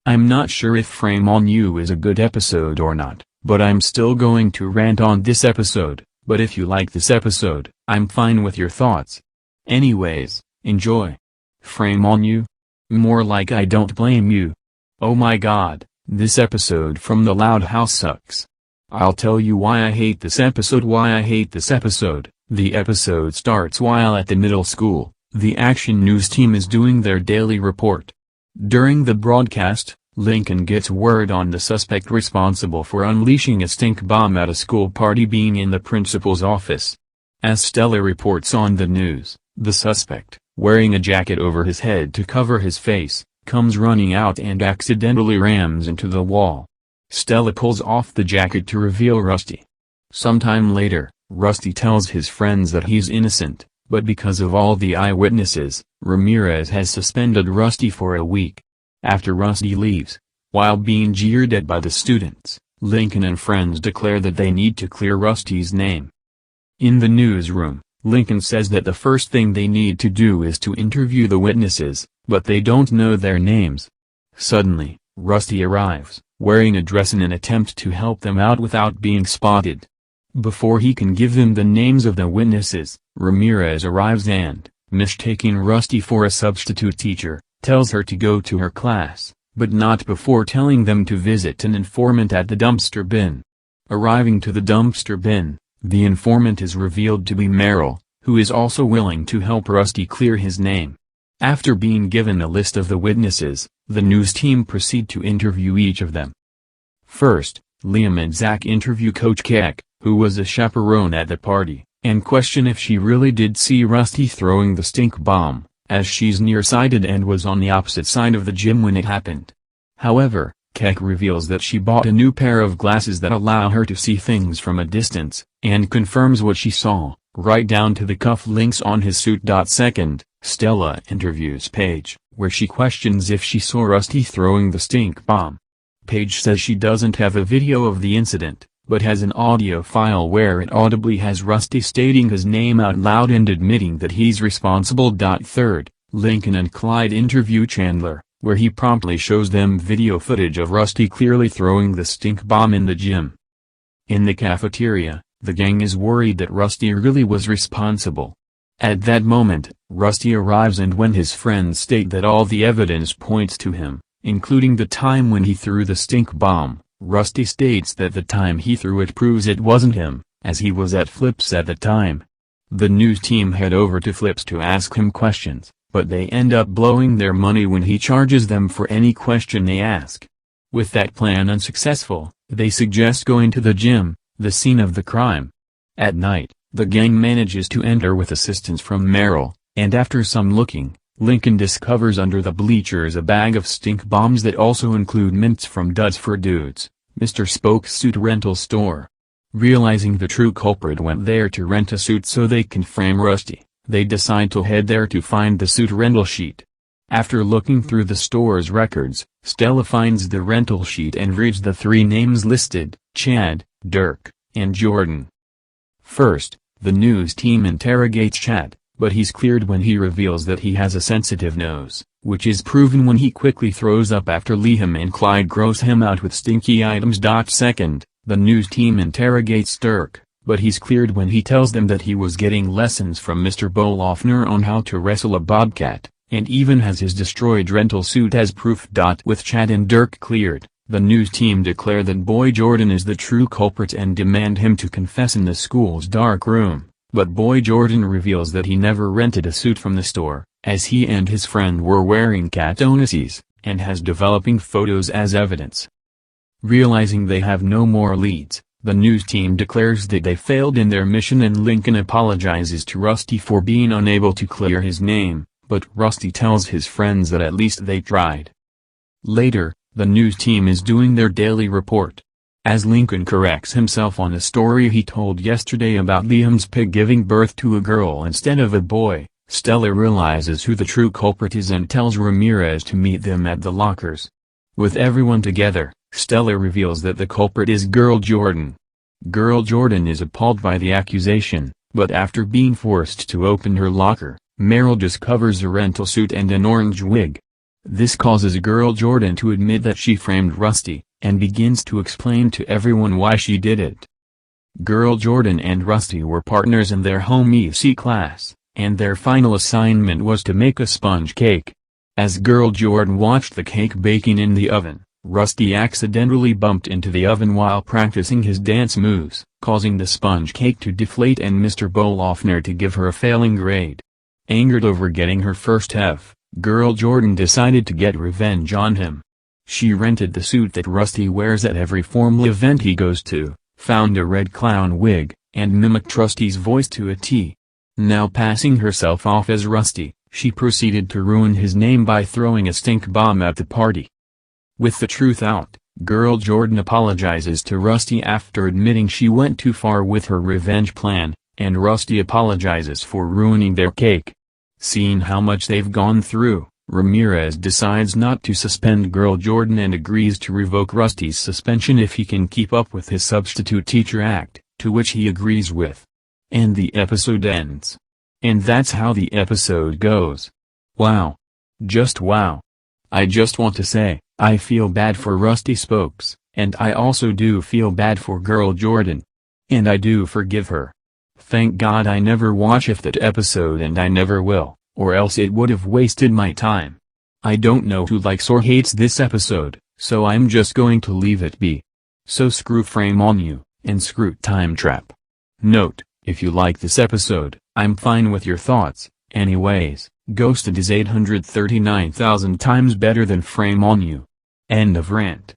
I'm not sure if Frame on You is a good episode or not, but I'm still going to rant on this episode, but if you like this episode, I'm fine with your thoughts. Anyways, enjoy. Frame on You? More like I don't blame you. Oh my god, this episode from the Loud House sucks. I'll tell you why I hate this episode. The episode starts while at the middle school. The Action News team is doing their daily report. During the broadcast, Lincoln gets word on the suspect responsible for unleashing a stink bomb at a school party being in the principal's office. As Stella reports on the news, the suspect, wearing a jacket over his head to cover his face, comes running out and accidentally rams into the wall. Stella pulls off the jacket to reveal Rusty. Sometime later, Rusty tells his friends that he's innocent, but because of all the eyewitnesses, Ramirez has suspended Rusty for a week. After Rusty leaves, while being jeered at by the students, Lincoln and friends declare that they need to clear Rusty's name. In the newsroom, Lincoln says that the first thing they need to do is to interview the witnesses, but they don't know their names. Suddenly, Rusty arrives, wearing a dress in an attempt to help them out without being spotted. Before he can give them the names of the witnesses, Ramirez arrives and, mistaking Rusty for a substitute teacher, tells her to go to her class, but not before telling them to visit an informant at the dumpster bin. Arriving to the dumpster bin, the informant is revealed to be Merrill, who is also willing to help Rusty clear his name. After being given a list of the witnesses, the news team proceed to interview each of them. First, Liam and Zach interview Coach Keck, who was a chaperone at the party, and question if she really did see Rusty throwing the stink bomb, as she's nearsighted and was on the opposite side of the gym when it happened. However, Keck reveals that she bought a new pair of glasses that allow her to see things from a distance, and confirms what she saw, right down to the cuff links on his suit. Second, Stella interviews Paige, where she questions if she saw Rusty throwing the stink bomb. Paige says she doesn't have a video of the incident, but has an audio file where it audibly has Rusty stating his name out loud and admitting that he's responsible. Third, Lincoln and Clyde interview Chandler, where he promptly shows them video footage of Rusty clearly throwing the stink bomb in the gym. In the cafeteria, the gang is worried that Rusty really was responsible. At that moment, Rusty arrives, and when his friends state that all the evidence points to him, including the time when he threw the stink bomb, Rusty states that the time he threw it proves it wasn't him, as he was at Flips at the time. The news team head over to Flips to ask him questions, but they end up blowing their money when he charges them for any question they ask. With that plan unsuccessful, they suggest going to the gym, the scene of the crime. At night, the gang manages to enter with assistance from Merrill, and after some looking, Lincoln discovers under the bleachers a bag of stink bombs that also include mints from Duds for Dudes, Mr. Spoke's suit rental store. Realizing the true culprit went there to rent a suit so they can frame Rusty, they decide to head there to find the suit rental sheet. After looking through the store's records, Stella finds the rental sheet and reads the three names listed: Chad, Dirk, and Jordan. First, the news team interrogates Chad, but he's cleared when he reveals that he has a sensitive nose, which is proven when he quickly throws up after Liam and Clyde gross him out with stinky items. Second, the news team interrogates Dirk, but he's cleared when he tells them that he was getting lessons from Mr. Bolofner on how to wrestle a bobcat, and even has his destroyed rental suit as proof. With Chad and Dirk cleared, the news team declare that Boy Jordan is the true culprit and demand him to confess in the school's dark room. But Boy Jordan reveals that he never rented a suit from the store, as he and his friend were wearing cat onesies, and has developing photos as evidence. Realizing they have no more leads, the news team declares that they failed in their mission, and Lincoln apologizes to Rusty for being unable to clear his name, but Rusty tells his friends that at least they tried. Later, the news team is doing their daily report. As Lincoln corrects himself on a story he told yesterday about Liam's pig giving birth to a girl instead of a boy, Stella realizes who the true culprit is and tells Ramirez to meet them at the lockers. With everyone together, Stella reveals that the culprit is Girl Jordan. Girl Jordan is appalled by the accusation, but after being forced to open her locker, Merrill discovers a rental suit and an orange wig. This causes girl Jordan to admit that she framed Rusty, and begins to explain to everyone why she did it. Girl Jordan and Rusty were partners in their home EC class, and their final assignment was to make a sponge cake. As girl Jordan watched the cake baking in the oven, Rusty accidentally bumped into the oven while practicing his dance moves, causing the sponge cake to deflate and Mr. Bolofner to give her a failing grade. Angered over getting her first F, girl Jordan decided to get revenge on him. She rented the suit that Rusty wears at every formal event he goes to, found a red clown wig, and mimicked Rusty's voice to a T. Now passing herself off as Rusty, she proceeded to ruin his name by throwing a stink bomb at the party. With the truth out, girl Jordan apologizes to Rusty after admitting she went too far with her revenge plan, and Rusty apologizes for ruining their cake. Seeing how much they've gone through, Ramirez decides not to suspend girl Jordan and agrees to revoke Rusty's suspension if he can keep up with his substitute teacher act, to which he agrees with. And the episode ends. And that's how the episode goes. Wow. Just wow. I just want to say, I feel bad for Rusty Spokes, and I also do feel bad for girl Jordan. And I do forgive her. Thank God I never watched that episode and I never will, or else it would have wasted my time. I don't know who likes or hates this episode, so I'm just going to leave it be. So screw Frame on You, and screw Time Trap. Note, if you like this episode, I'm fine with your thoughts. Anyways, Ghosted is 839,000 times better than Frame on You. End of rant.